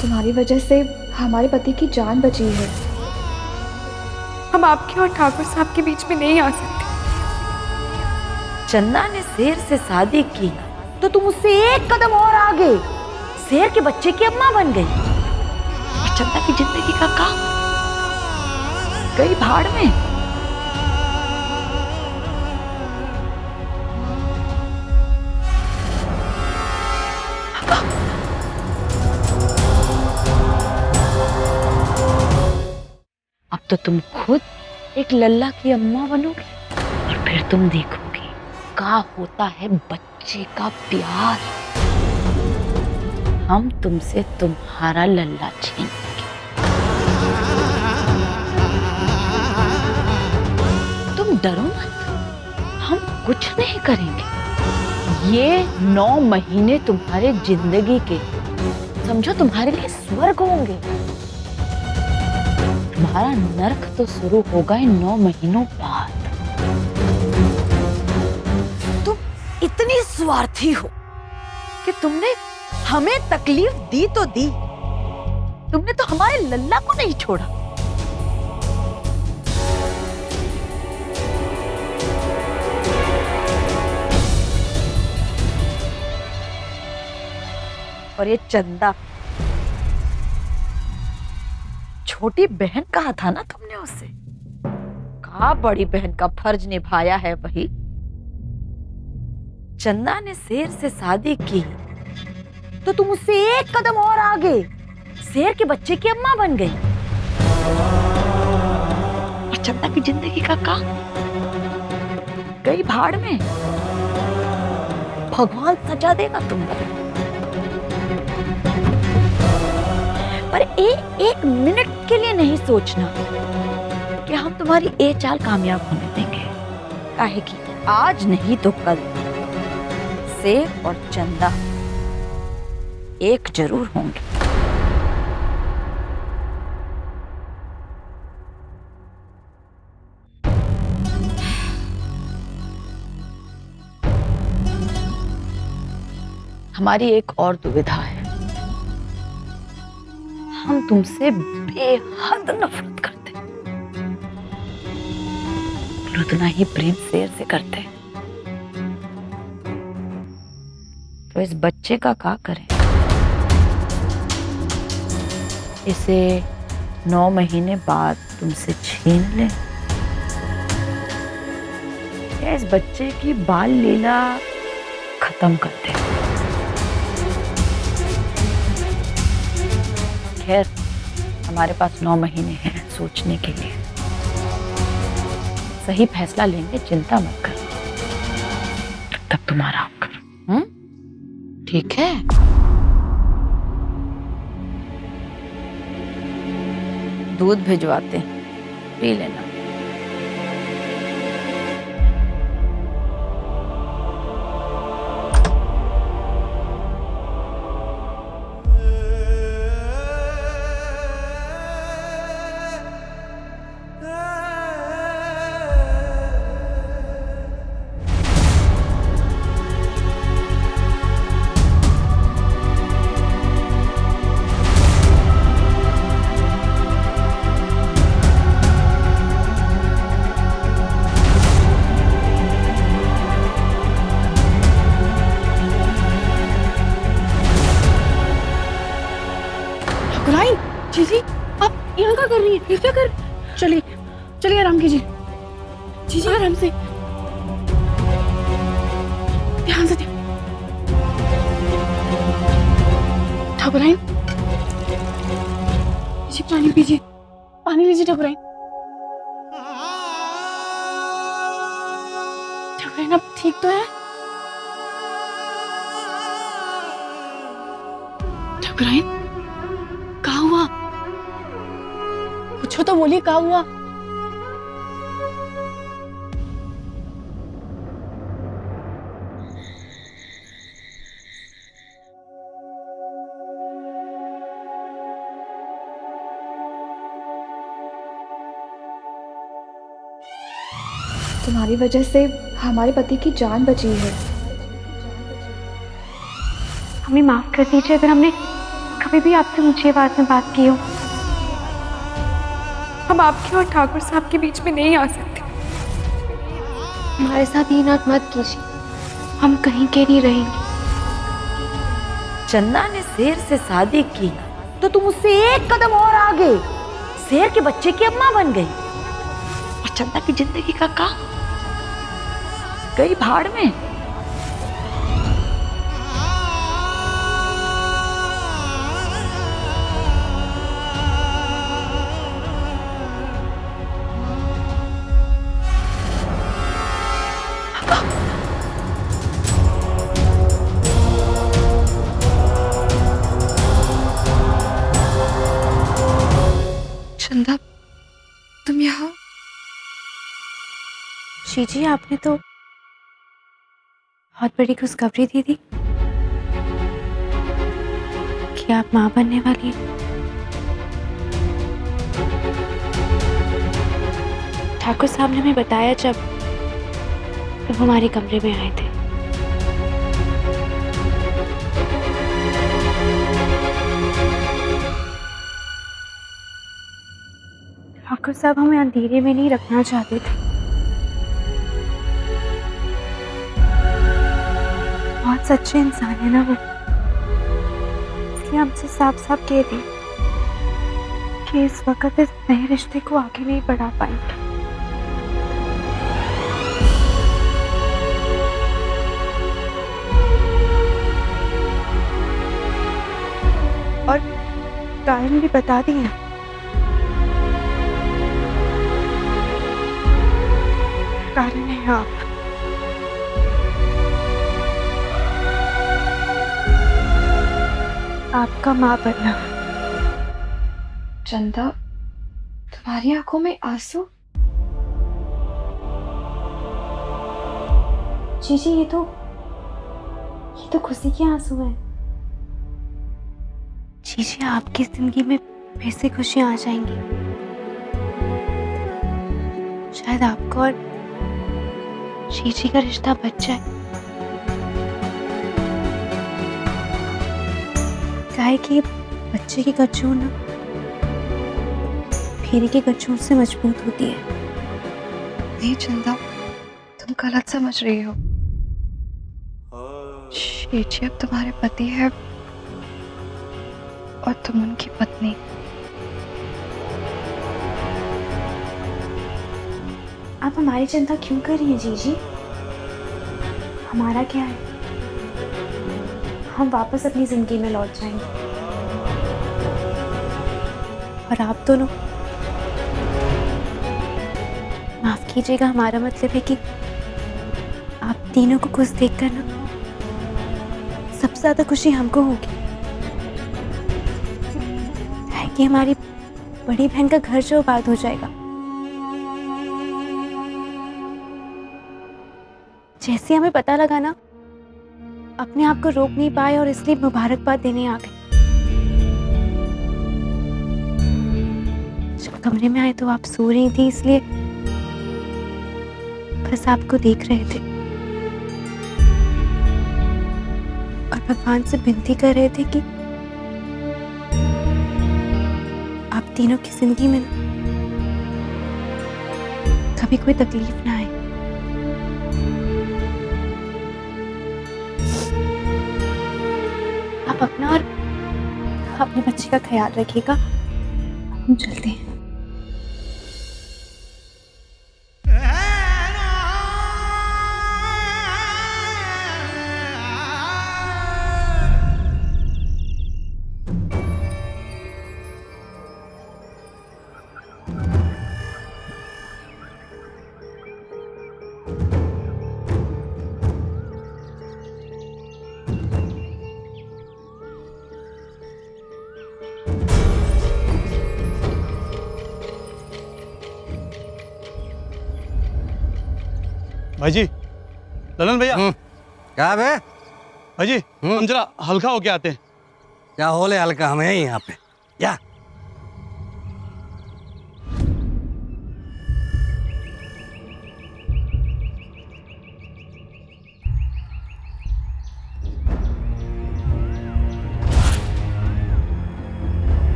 तुम्हारी वजह से हमारे पति की जान बची है। हम आपके और ठाकुर साहब के बीच में नहीं आ सकते। चंदा ने शेर से शादी की तो तुम उससे एक कदम और आगे शेर के बच्चे की अम्मा बन गई। और चंदा की जिंदगी का काम गई भाड़ में। अब तो तुम खुद एक लल्ला की अम्मा बनोगी और फिर तुम देखोगी क्या होता है बच्चे का प्यार। हम तुमसे तुम्हारा लल्ला छीनेंगे। तुम डरो मत, हम कुछ नहीं करेंगे। ये 9 महीने तुम्हारे जिंदगी के समझो तुम्हारे लिए स्वर्ग होंगे। तुम्हारा नर्क तो शुरू होगा इन 9 महीनों बाद। तुम इतनी स्वार्थी हो कि तुमने हमें तकलीफ दी तो दी, तुमने तो हमारे लल्ला को नहीं छोड़ा। और ये चंदा छोटी बहन कहा था ना तुमने उससे, कहा बड़ी बहन का फर्ज निभाया है वही। चंदा ने शेर से शादी की तो तुम उससे एक कदम और आगे शेर के बच्चे की अम्मा बन गई। और चंदा की जिंदगी का काम गई भाड़ में। भगवान सजा देगा तुमको। पर एक मिनट के लिए नहीं सोचना कि हम तुम्हारी ये चाल कामयाब होने देंगे। काहे कि आज नहीं तो कल शेर और चंदा एक जरूर होंगे। हमारी एक और दुविधा है। हम तुमसे बेहद नफरत करते, और उतना ही प्रेम शेर से करते। तो इस बच्चे का क्या करें? इसे 9 महीने बाद तुमसे छीन लें या इस बच्चे की बाल लीला खत्म कर दें? खैर, हमारे पास 9 महीने हैं सोचने के लिए। सही फैसला लेंगे, चिंता मत कर। तब तुम आराम करो। ठीक है? दूध भिजवाते हैं, पी लेना। जीजी, आप यहाँ क्या कर रही हैं? ये क्या कर? चलिए चलिए, आराम कीजिए। जीजी आराम से, ध्यान से। ठाकुराइन, जी पानी पीजिए, पानी लीजिए ठाकुराइन। ठाकुराइन, आप ठीक तो है? ठाकुराइन, क्या हुआ? कुछ तो बोलिए, क्या हुआ? तुम्हारी वजह से हमारे पति की जान बची है। हमें माफ कर दीजिए अगर हमने कभी भी आपसे ऊंची आवाज में बात की हो। हम आपके और ठाकुर साहब के बीच में नहीं आ सकते। हमारे साथ ये नाक मत कीजिए, हम कहीं के नहीं रहेंगे। चंदा ने शेर से शादी की तो तुम उससे एक कदम और आगे शेर के बच्चे की अम्मा बन गई, और चंदा की जिंदगी का काम गई भाड़ में। चंदा, तुम यहाँ? जी, आपने तो बहुत बड़ी खुशखबरी दी थी कि आप माँ बनने वाली हैं। ठाकुर साहब ने हमें बताया जब हमारे कमरे में आए थे। ठाकुर साहब हमें अंधेरे में नहीं रखना चाहते थे। बहुत सच्चे इंसान है ना वो, इसलिए हमसे साफ साफ कह दी कि इस वक्त इस नए रिश्ते को आगे नहीं बढ़ा पाएंगे। और कारण भी बता दिए हैं। कारण है आप। आपका माँ बनना। चंदा, तुम्हारी आंखों में आंसू? जी, ये तो खुशी के आंसू हैं। जी, आपकी जिंदगी में फिर से खुशियां आ जाएंगी। शायद आपका और शीशी का रिश्ता बच जाए। काहे कि बच्चे की कचूर ना फेरी की कचूर से मजबूत होती है। नहीं चंदा, तुम गलत समझ रही हो। शीशी अब तुम्हारे पति है और तुम उनकी पत्नी। आप हमारी चिंता क्यों कर रही हैं जीजी? हमारा क्या है, हम वापस अपनी जिंदगी में लौट जाएंगे। और आप दोनों, माफ कीजिएगा, हमारा मतलब है कि आप तीनों को खुश देखकर ना सबसे ज्यादा खुशी हमको होगी। है कि हमारी बड़ी बहन का घर जो आबाद हो जाएगा। जैसे हमें पता लगा ना, अपने आप को रोक नहीं पाए और इसलिए मुबारकबाद देने आ गए। जब कमरे में आए तो आप सो रही थी, इसलिए बस आपको देख रहे थे और भगवान से विनती कर रहे थे कि आप तीनों की जिंदगी में कभी कोई तकलीफ ना आए। आप अपना और अपने बच्चे का ख्याल रखिएगा। हम चलते हैं। भाई जी, ललन भैया। क्या बे? भाई जी, हम जरा हल्का होके आते हैं। क्या होले हल्का, हमें यहाँ पे या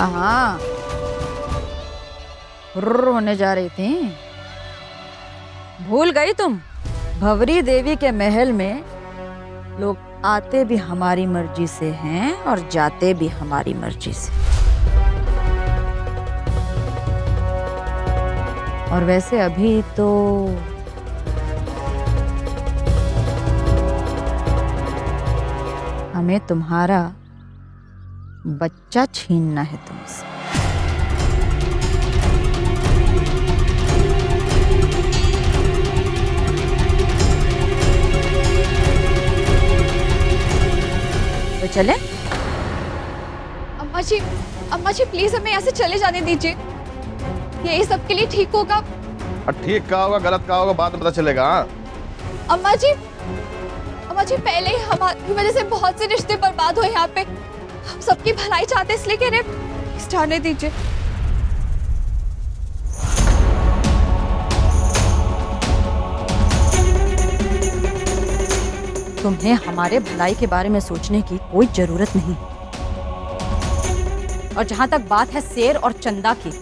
कहाँ हुर्र होने जा रही थी? भूल गई तुम? भंवरी देवी के महल में लोग आते भी हमारी मर्जी से हैं और जाते भी हमारी मर्जी से। और वैसे अभी तो हमें तुम्हारा बच्चा छीनना है तुमसे। तो चले? अम्मा जी प्लीज हमें यहाँ से चले जाने दीजिए। यही सबके लिए ठीक होगा। ठीक का होगा गलत का होगा बाद में पता चलेगा। हाँ? अम्मा जी पहले ही हमारी वजह से बहुत से रिश्ते बर्बाद हुए यहाँ पे। हम सबकी भलाई चाहते हैं इसलिए कह रहे प्लीज जाने दीजिए। तुम्हें हमारे भलाई के बारे में सोचने की कोई जरूरत नहीं। और जहां तक बात है शेर और चंदा की,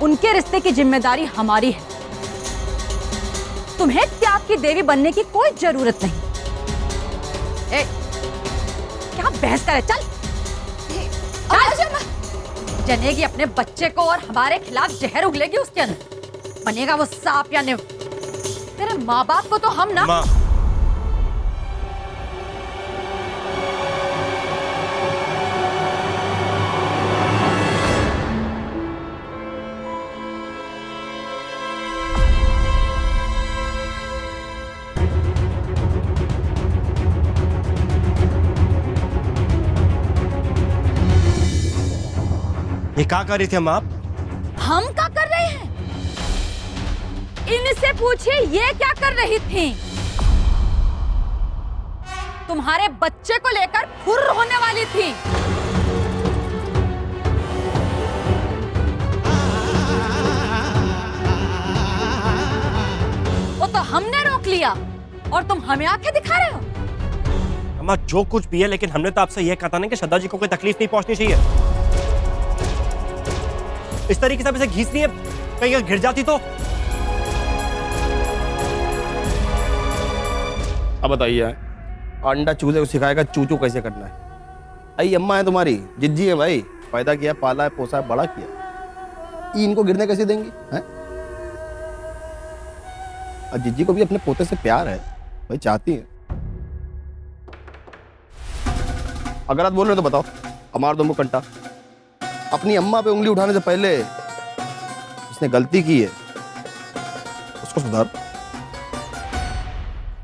उनके रिश्ते की जिम्मेदारी हमारी है। तुम्हें त्याग की देवी बनने की कोई जरूरत नहीं। क्या बहस करे? चल जनेगी अपने बच्चे को और हमारे खिलाफ जहर उगलेगी उसके अंदर। बनेगा वो सांप या निव। तेरे माँ बाप को तो हम ना ये क्या कर रही थी आप? हम क्या कर रहे हैं? इनसे पूछिए ये क्या कर रही थी। तुम्हारे बच्चे को लेकर फुर्र होने वाली थी। वो तो हमने रोक लिया और तुम हमें आंखें दिखा रहे हो। अम्मा जो कुछ भी है, लेकिन हमने तो आपसे यह कहा था ना कि श्रद्धा जी को कोई तकलीफ नहीं पहुंचनी चाहिए। इस तरीके से इसे घीसनी है, कहीं गिर जाती तो। अब बताइए, अंडा चूजे को सिखाएगा चूचू कैसे करना है? आई अम्मा है तुम्हारी, जिज्जी है भाई। पैदा किया, पाला है, पोसा है, बड़ा किया। इनको गिरने कैसे देंगी हैं? और जिज्जी को भी अपने पोते से प्यार है भाई, चाहती है। अगर आप बोल रहे हो तो बताओ, हमार दो कंटा। अपनी अम्मा पे उंगली उठाने से पहले जिसने गलती की है उसको सुधार।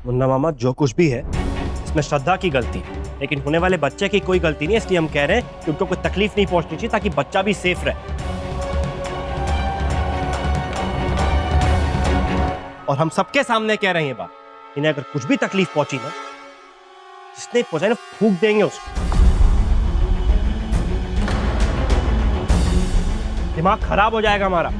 मुन्ना मामा जो कुछ भी है इसमें श्रद्धा की गलती है, लेकिन होने वाले बच्चे की कोई गलती नहीं है। इसलिए हम कह रहे हैं कि उनको कोई तकलीफ नहीं पहुंचनी चाहिए ताकि बच्चा भी सेफ रहे। और हम सबके सामने कह रहे हैं ये बात, इन्हें अगर कुछ भी तकलीफ पहुंची ना, जिसने पहुंचाई ना, फूंक देंगे उसको। दिमाग खराब हो जाएगा हमारा।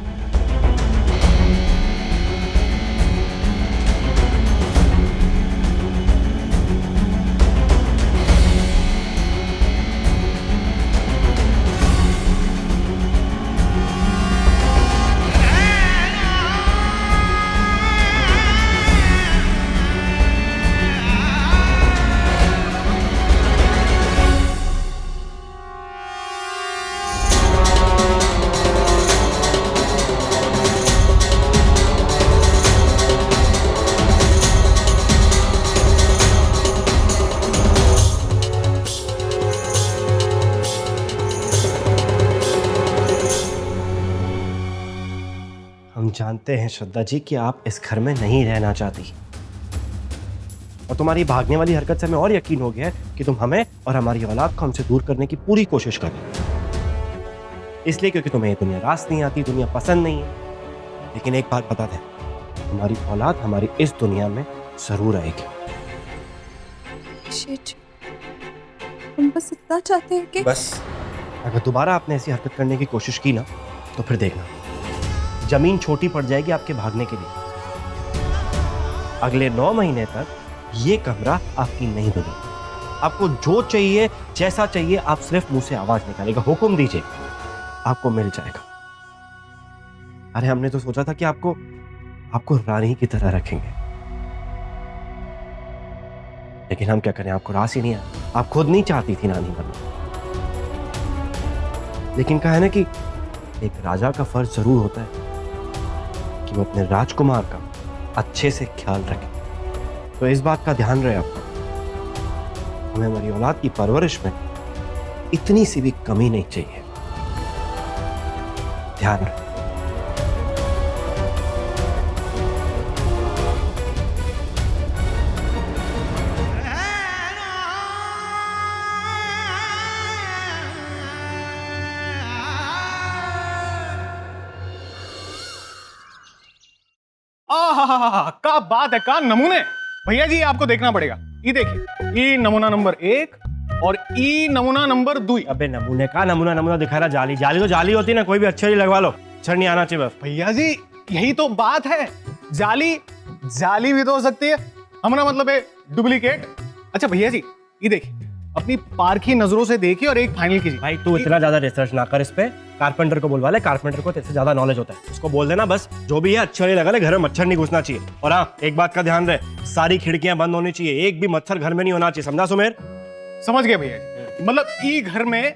हम जानते हैं श्रद्धा जी कि आप इस घर में नहीं रहना चाहती, और तुम्हारी भागने वाली हरकत से हमें और यकीन हो गया है कि तुम हमें और हमारी औलाद को हमसे दूर करने की पूरी कोशिश कर रहे हो। इसलिए क्योंकि तुम्हें ये दुनिया रास नहीं आती, दुनिया पसंद नहीं है। लेकिन एक बात बता दें, हमारी औलाद हमारी इस दुनिया में जरूर आएगी। हम बस इतना चाहते हैं कि बस अगर दोबारा आपने ऐसी हरकत करने की कोशिश की ना, तो फिर देखना जमीन छोटी पड़ जाएगी आपके भागने के लिए। अगले 9 महीने तक ये कमरा आपकी नहीं बनेगा। आपको जो चाहिए, जैसा चाहिए, आप सिर्फ मुंह से आवाज निकालेगा, हुक्म दीजिए, आपको मिल जाएगा। अरे हमने तो सोचा था कि आपको रानी की तरह रखेंगे, लेकिन हम क्या करें, आपको रास ही नहीं आया। आप खुद नहीं चाहती थी नानी बनना, लेकिन कहा है ना कि एक राजा का फर्ज जरूर होता है कि वो अपने राजकुमार का अच्छे से ख्याल रखे। तो इस बात का ध्यान रहे आपको, हमें हमारी औलाद की परवरिश में इतनी सी भी कमी नहीं चाहिए, ध्यान रहे। क्या बात है, का नमूने भैया जी, आपको देखना पड़ेगा। ये देखिए, ई नमूना नंबर 1 और ई नमूना नंबर 2। अबे नमूने का नमूना दिखा रहा, जाली तो जाली होती ना, कोई भी अच्छी लगवा लो, छड़ नहीं आना चाहिए बस। भैया जी यही तो बात है, जाली भी तो हो सकती है, हमारा मतलब है डुप्लीकेट। अच्छा भैया जी, ये देखिए, अपनी पारखी नजरों से देखिए और एक फाइनल कीजिए। भाई तू इतना ज्यादा रिसर्च ना कर इस पे, कारपेंटर को बुलवा ले, कारपेंटर को तेरे से ज्यादा नॉलेज होता है, उसको बोल देना बस जो भी है अच्छा नहीं लगा ले, घर में मच्छर नहीं घुसना चाहिए। और हाँ, एक बात का ध्यान रहे, सारी खिड़कियां बंद होनी चाहिए, एक भी मच्छर घर में नहीं होना चाहिए, समझा सुमेर? समझ गया भैया जी, मतलब ई घर में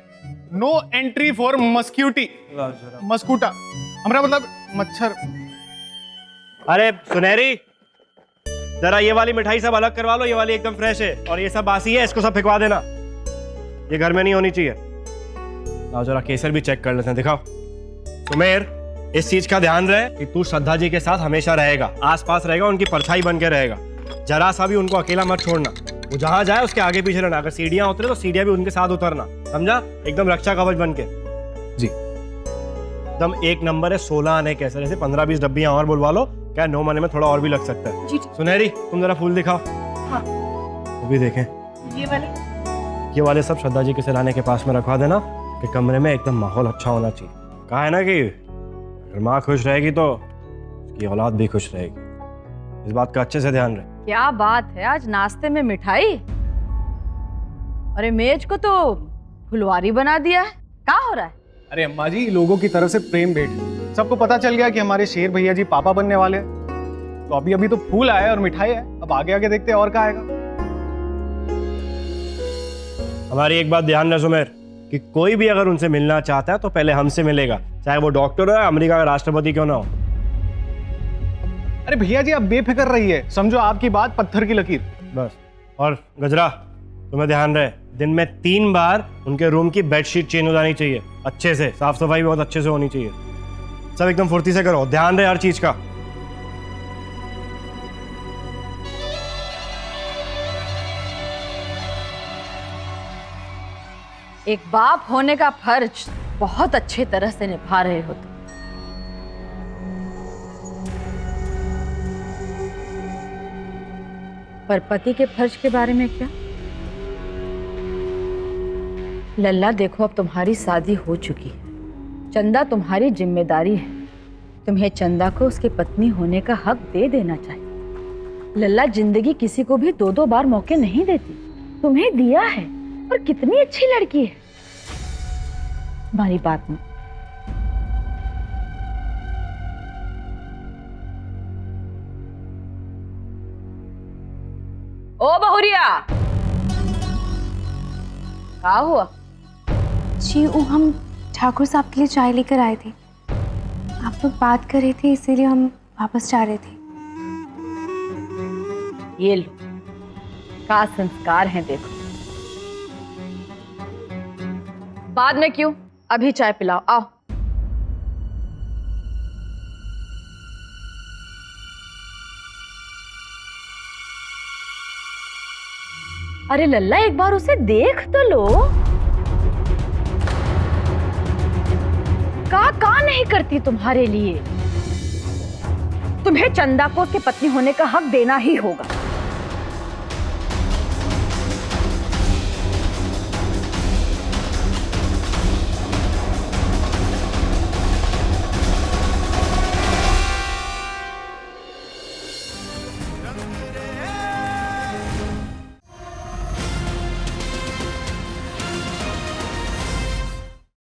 नो एंट्री फॉर मस्कुटा, हमारा मतलब मच्छर। अरे सुनहरी, जरा ये वाली मिठाई सब अलग करवा लो, ये वाली एकदम फ्रेश है, और ये सब बासी है, इसको सब फेंकवा देना, ये घर में नहीं होनी चाहिए। लाओ जरा केसर भी चेक कर लेते हैं, दिखाओ। सुमेर, इस चीज का ध्यान रहे कि तू श्रद्धा जी के साथ हमेशा रहेगा, आसपास रहेगा, उनकी परछाई बन के रहेगा, जरा सा भी उनको अकेला मत छोड़ना, वो जहां जाए उसके आगे पीछे रहना, अगर सीढ़ियां उतरे तो सीढ़ियां भी उनके साथ उतरना, समझा? एकदम रक्षा कवच बन के। जी एकदम एक नंबर है, 16 आने केसर, ऐसे 15-20 डब्बियां और बुलवा लो, क्या 9 महीने में थोड़ा और भी लग सकता है। जी सुनहरी, तुम जरा फूल दिखाओ। हाँ। वो भी देखें, ये वाले सब श्रद्धा जी के सिराने के पास में रखवा देना कि कमरे में एकदम माहौल अच्छा होना चाहिए। कहा है ना कि अगर माँ खुश रहेगी तो उसकी औलाद भी खुश रहेगी, इस बात का अच्छे से ध्यान रहे। क्या बात है, आज नाश्ते में मिठाई, अरे मेज को तो फुलवारी बना दिया है, क्या हो रहा है? अरे अम्मा जी, लोगों की तरफ से प्रेम भेंट, सबको पता चल गया कि हमारे शेर भैया जी पापा बनने वाले हैं, तो अभी तो फूल आया और मिठाई है, अब आगे आगे देखते हैं और क्या आएगा। हमारी एक बात ध्यान रहे सुमेर, कि कोई भी अगर उनसे मिलना चाहता है तो पहले हमसे मिलेगा, चाहे वो डॉक्टर हो या अमेरिका का राष्ट्रपति क्यों ना हो। अरे भैया जी, आप बेफिक्र रहिए, समझो आपकी बात पत्थर की लकीर। बस। और गजरा, तुम्हें ध्यान रहे, दिन में 3 बार उनके रूम की बेडशीट चेंज हो जानी चाहिए, अच्छे से, साफ सफाई बहुत अच्छे से होनी चाहिए, सब एकदम फुर्ती से करो, ध्यान रहे हर चीज का। एक बाप होने का फर्ज बहुत अच्छे तरह से निभा रहे हो तुम। पर पति के फर्ज के बारे में क्या? लल्ला देखो, अब तुम्हारी शादी हो चुकी है, चंदा तुम्हारी जिम्मेदारी है, तुम्हें चंदा को उसकी पत्नी होने का हक दे देना चाहिए। लल्ला जिंदगी किसी को भी 2-2 बार मौके नहीं देती, तुम्हें दिया है, और कितनी अच्छी लड़की है, हमारी बात में। ओ बहुरिया, क्या हुआ? जी वो हम ठाकुर साहब के लिए चाय लेकर आए थे, आप लोग बात कर रहे थे इसीलिए हम वापस जा रहे थे। ये लो, का संस्कार है देखो। बाद में क्यों, अभी चाय पिलाओ, आओ। अरे लल्ला, एक बार उसे देख तो लो, का नहीं करती तुम्हारे लिए। तुम्हें चंदा को उसकी पत्नी होने का हक देना ही होगा।